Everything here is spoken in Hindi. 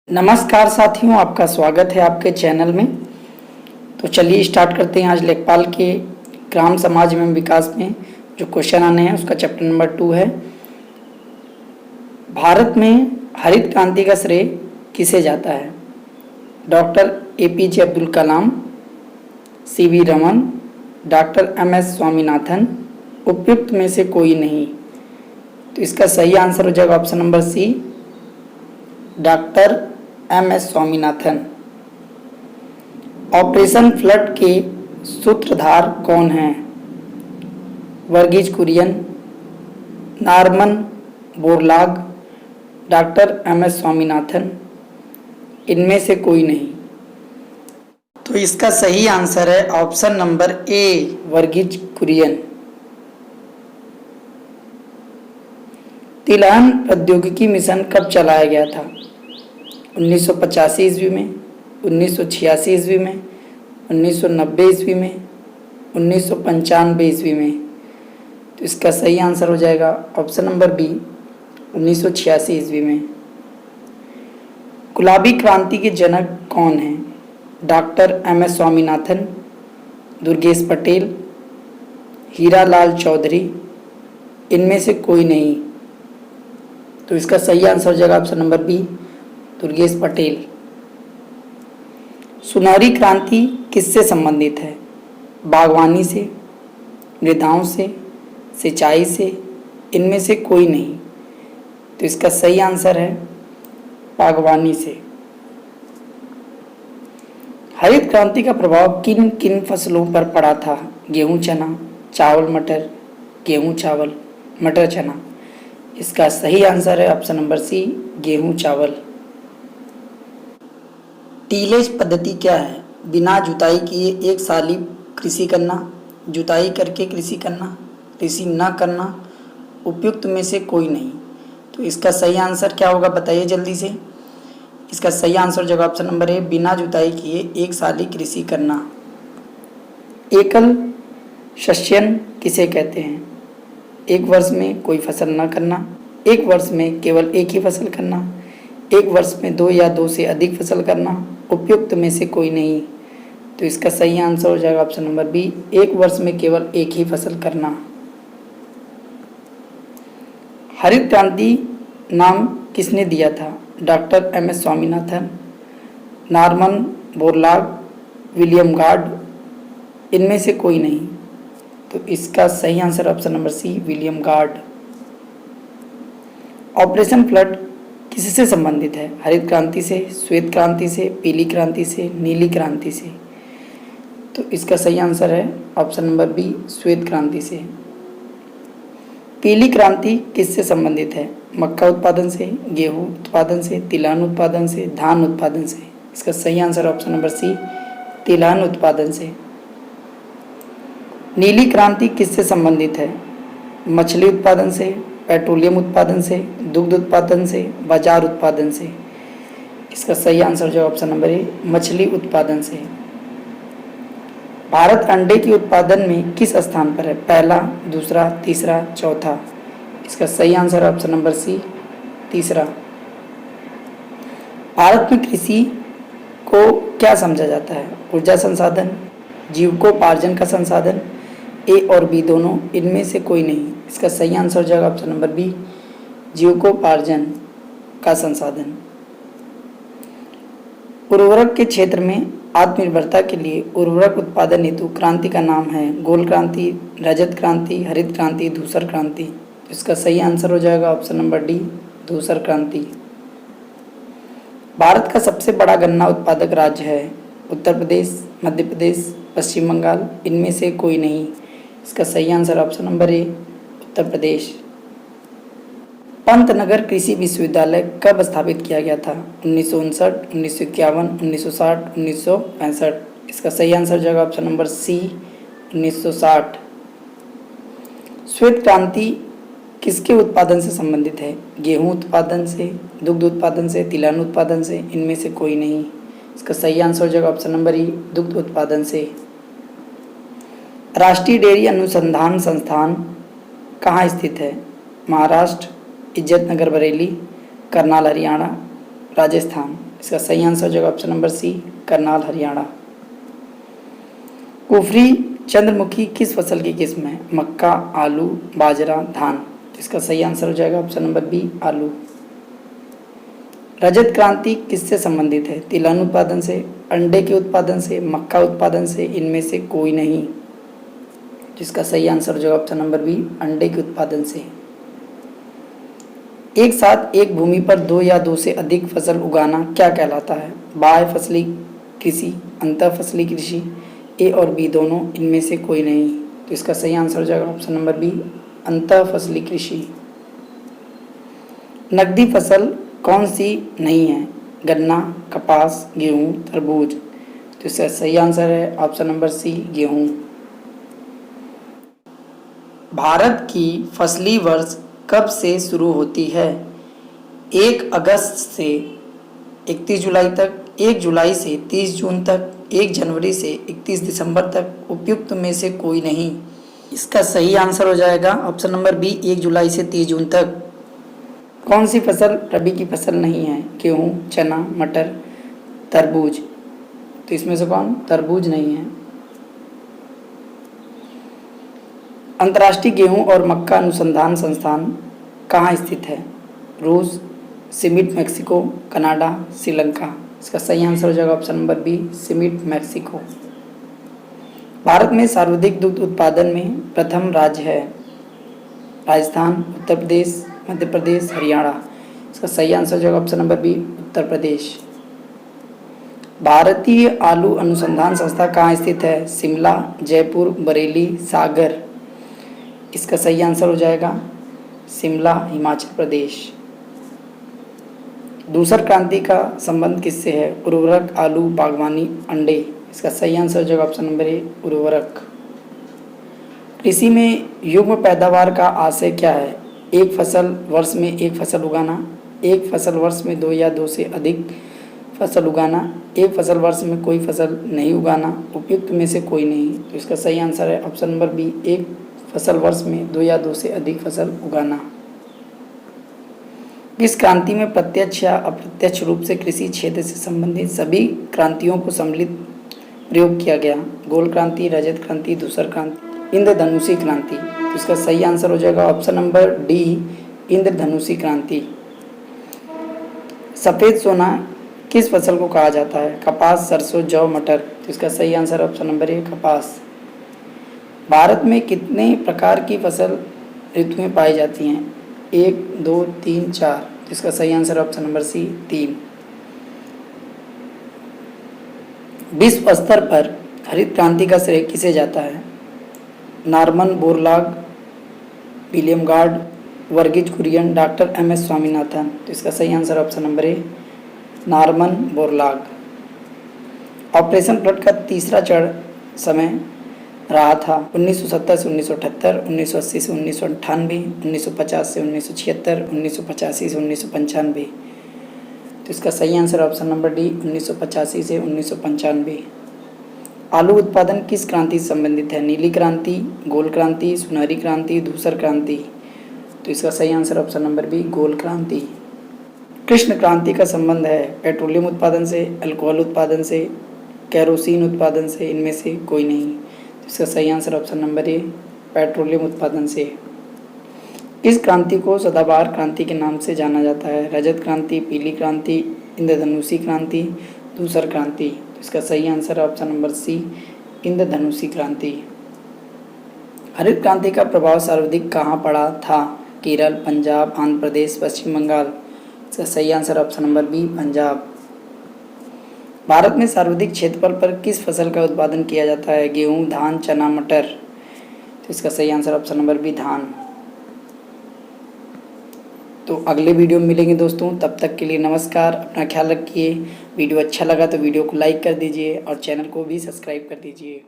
नमस्कार साथियों, आपका स्वागत है आपके चैनल में। तो चलिए स्टार्ट करते हैं। आज लेखपाल के ग्राम समाज एवं विकास में जो क्वेश्चन आने हैं उसका चैप्टर नंबर 2 है। भारत में हरित क्रांति का श्रेय किसे जाता है? Doctor APJ Abdul Kalam, CV Raman, doctor MS Swaminathan, उपयुक्त में से कोई नहीं। तो इसका सही आंसर हो जाएगा option number C, doctor MS Swaminathan. Operation Flood के सूत्रधार कौन हैं? Varghese Kurien, Norman Borlaug, doctor MS Swaminathan, इनमें से कोई नहीं। तो इसका सही आंसर है option number A, Varghese Kurien. तिलहन प्रौद्योगिकी मिशन कब चलाया गया था? 1985 ईस्वी में, 1986 ईस्वी में, 1990 ईस्वी में, 1995 ईस्वी में। तो इसका सही आंसर हो जाएगा ऑप्शन नंबर B, 1986 ईस्वी में। गुलाबी क्रांति के जनक कौन हैं? डॉक्टर MS स्वामीनाथन, दुर्गेश पटेल, हीरालाल चौधरी, इनमें से कोई नहीं। तो इसका सही आंसर हो जाएगा option number B, Durgesh Patel. सुनहरी क्रांति किससे संबंधित है? बागवानी से, मृदाओं से, सिंचाई से, इनमें से कोई नहीं। तो इसका सही आंसर है बागवानी से। हरित क्रांति का प्रभाव किन किन फसलों पर पड़ा था? गेहूं चना, चावल मटर, गेहूं चावल, मटर चना। इसका सही आंसर है ऑप्शन नंबर C, गेहूं चावल। टीलेज पद्धति क्या है? बिना जुताई किए एक साली कृषि करना, जुताई करके कृषि करना, कृषि न करना, उपयुक्त में से कोई नहीं। तो इसका सही आंसर क्या होगा बताइए जल्दी से। इसका सही आंसर हो जाएगा ऑप्शन नंबर A, बिना जुताई किए एक साली कृषि करना। एकल शस्यन किसे कहते हैं? एक वर्ष में कोई फसल न करना, एक वर्ष में केवल एक ही फसल करना, एक वर्ष में 2 या 2 से अधिक फसल करना, उपयुक्त में से कोई नहीं। तो इसका सही आंसर हो जाएगा ऑप्शन नंबर B, एक वर्ष में केवल एक ही फसल करना। हरित क्रांति नाम किसने दिया था? Doctor MS Swaminathan, Norman Borlaug, William guard, इनमें से कोई नहीं। तो इसका सही answer option number C, William guard. Operation flood किससे संबंधित है? हरित क्रांति से, श्वेत क्रांति से, पीली क्रांति से, नीली क्रांति से। तो इसका सही आंसर है ऑप्शन नंबर B, श्वेत क्रांति से। पीली क्रांति किससे संबंधित है? मक्का उत्पादन से, गेहूं उत्पादन से, तिलहन उत्पादन से, धान उत्पादन से। इसका सही आंसर ऑप्शन नंबर C, तिलहन उत्पादन से। नीली क्रांति किससे संबंधित है? मछली उत्पादन से, पेट्रोलियम उत्पादन से, दुग्ध उत्पादन से, बाजार उत्पादन से। इसका सही आंसर जो ऑप्शन नंबर A, मछली उत्पादन से। भारत अंडे के उत्पादन में किस स्थान पर है? पहला, दूसरा, तीसरा, चौथा। इसका सही आंसर ऑप्शन नंबर C, तीसरा। भारत में कृषि को क्या समझा जाता है? ऊर्जा संसाधन, जीविकोपार्जन का संसाधन, A और B दोनों, इनमें से कोई नहीं। इसका सही आंसर हो जाएगा ऑप्शन नंबर B, जीविकोपार्जन का संसाधन। उर्वरक के क्षेत्र में आत्मनिर्भरता के लिए उर्वरक उत्पादन हेतु क्रांति का नाम है? गोल क्रांति, रजत क्रांति, हरित क्रांति, धूसर क्रांति। इसका सही आंसर हो जाएगा ऑप्शन नंबर D, धूसर क्रांति। भारत का सबसे बड़ा गन्ना उत्पादक राज्य है? उत्तर प्रदेश, मध्य प्रदेश, पश्चिम बंगाल, इनमें से कोई नहीं। इसका सही answer option number A, Uttar Pradesh. Pantnagar कृषि विश्वविद्यालय कब स्थापित किया गया था? 1959, 1951, 1960, 1965। इसका सही आंसर हो जाएगा ऑप्शन नंबर C, 1960। श्वेत क्रांति किसके उत्पादन से संबंधित है? गेहूं उत्पादन से, दुग्ध उत्पादन से, तिलहन उत्पादन से, इनमें से कोई नहीं। इसका सही आंसर हो जाएगा ऑप्शन नंबर E, दुग्ध उत्पादन से। राष्ट्रीय डेयरी अनुसंधान संस्थान कहाँ स्थित है? महाराष्ट्र, इज्जतनगर बरेली, करनाल हरियाणा, राजस्थान। इसका सही आंसर हो जाएगा option number C, Karnal Haryana. Kufri Chandramukhi किस फसल की किस्म है? मक्का, आलू, बाजरा, धान। तो इसका सही आंसर हो जाएगा ऑप्शन नंबर बी, आलू। रजत क्रांति किससे संबंधित है? तिलहन उत्पादन से, अंडे के उत्पादन से, मक्का उत्पादन से, इनमें से कोई नहीं। जिसका सही आंसर हो जाएगा ऑप्शन नंबर बी, अंडे के उत्पादन से। एक साथ एक भूमि पर दो या दो से अधिक फसल उगाना क्या कहलाता है? बाह्य फसली कृषि, अंतर फसली कृषि, ए और बी दोनों, इनमें से कोई नहीं। तो इसका सही आंसर हो जाएगा ऑप्शन नंबर बी, अंतर फसली कृषि। नकदी फसल कौन सी नहीं है? गन्ना, कपास, गेहूं, तरबूज। तो इसका सही आंसर है ऑप्शन नंबर सी, गेहूं। भारत की फसली वर्ष कब से शुरू होती है? 1 अगस्त से 31 जुलाई तक, 1 जुलाई से 30 जून तक, 1 जनवरी से 31 दिसंबर तक, उपयुक्त में से कोई नहीं। इसका सही आंसर हो जाएगा ऑप्शन नंबर बी, 1 जुलाई से 30 जून तक। कौन सी फसल रबी की फसल नहीं है? गेहूँ, चना, मटर, तरबूज। तो इसमें से कौन? तरबूज नहीं है। अंतर्राष्ट्रीय गेहूं और मक्का अनुसंधान संस्थान कहाँ स्थित है? रूस, सिमिट मैक्सिको, कनाडा, श्रीलंका। इसका सही आंसर हो जाएगा option number B, CIMMYT Mexico. Bharat में सर्वाधिक दुग्ध उत्पादन में प्रथम राज्य है? राजस्थान, उत्तर प्रदेश, मध्य प्रदेश, हरियाणा। इसका सही आंसर हो जाएगा option number B, Uttar Pradesh. भारतीय आलू अनुसंधान संस्था कहाँ स्थित है? शिमला, जयपुर, बरेली, सागर। इसका सही आंसर हो जाएगा शिमला, हिमाचल प्रदेश। दूसर क्रांति का संबंध किससे है? उर्वरक, आलू, बागवानी, अंडे। इसका सही आंसर हो जाएगा ऑप्शन नंबर ए, उर्वरक। कृषि में युग्म पैदावार का आशय क्या है? एक फसल वर्ष में एक फसल उगाना, एक फसल वर्ष में दो या दो से अधिक फसल उगाना, एक फसल वर्ष में कोई फसल नहीं उगाना, उपयुक्त में से कोई नहीं। तो इसका सही आंसर है ऑप्शन नंबर बी, एक फसल वर्ष में दो या दो से अधिक फसल उगाना। किस क्रांति में प्रत्यक्ष या अप्रत्यक्ष रूप से कृषि क्षेत्र से संबंधित सभी क्रांतियों को सम्मिलित प्रयोग किया गया? गोल क्रांति, रजत क्रांति, धूसर क्रांति, इंद्रधनुषी क्रांति। तो इसका सही आंसर हो जाएगा ऑप्शन नंबर डी, इंद्रधनुषी क्रांति। सफेद सोना किस फसल को कहा जाता है? कपास, सरसों, जौ, मटर। तो इसका सही आंसर ऑप्शन नंबर ए, कपास। भारत में कितने प्रकार की फसल ऋतुएं पाई जाती हैं? 1, 2, 3, 4। इसका सही आंसर ऑप्शन नंबर सी, 3। विश्व स्तर पर हरित क्रांति का श्रेय किसे जाता है? Norman Borlaug, William Gaud, Varghese Kurien, doctor MS Swaminathan. तो इसका सही answer option number A, Norman Borlaug. Operation Flood का तीसरा चरण समय रहा था 1970 से 1978, 1980 से 1998, 1950 से 1976, 1985 से 1995। तो इसका सही आंसर ऑप्शन नंबर डी, 1985 से 1995। आलू उत्पादन किस क्रांति से संबंधित है? नीली क्रांति, गोल क्रांति, सुनहरी क्रांति, धूसर क्रांति। तो इसका सही आंसर ऑप्शन नंबर बी, गोल क्रांति। कृष्ण क्रांति का संबंध है पेट्रोलियम उत्पादन से, अल्कोहल उत्पादन से, केरोसिन उत्पादन से, इनमें से कोई नहीं। इसका सही आंसर ऑप्शन नंबर ए, पेट्रोलियम उत्पादन से। इस क्रांति को सदाबहार क्रांति के नाम से जाना जाता है? रजत क्रांति, पीली क्रांति, इंद्रधनुषी क्रांति, धूसर क्रांति। इसका सही आंसर है ऑप्शन नंबर सी, इंद्रधनुषी क्रांति। हरित क्रांति का प्रभाव सर्वाधिक कहाँ पड़ा था? केरल, पंजाब, आंध्र प्रदेश, पश्चिम बंगाल। इसका सही answer option number B, Punjab. Bharat में सर्वाधिक क्षेत्रफल पर किस फसल का उत्पादन किया जाता है? गेहूं, धान, चना, मटर। तो इसका सही आंसर ऑप्शन नंबर बी, धान। तो अगले वीडियो में मिलेंगे दोस्तों, तब तक के लिए नमस्कार, अपना ख्याल रखिए। वीडियो अच्छा लगा तो वीडियो को लाइक कर दीजिए और चैनल को भी सब्सक्राइब कर दीजिए।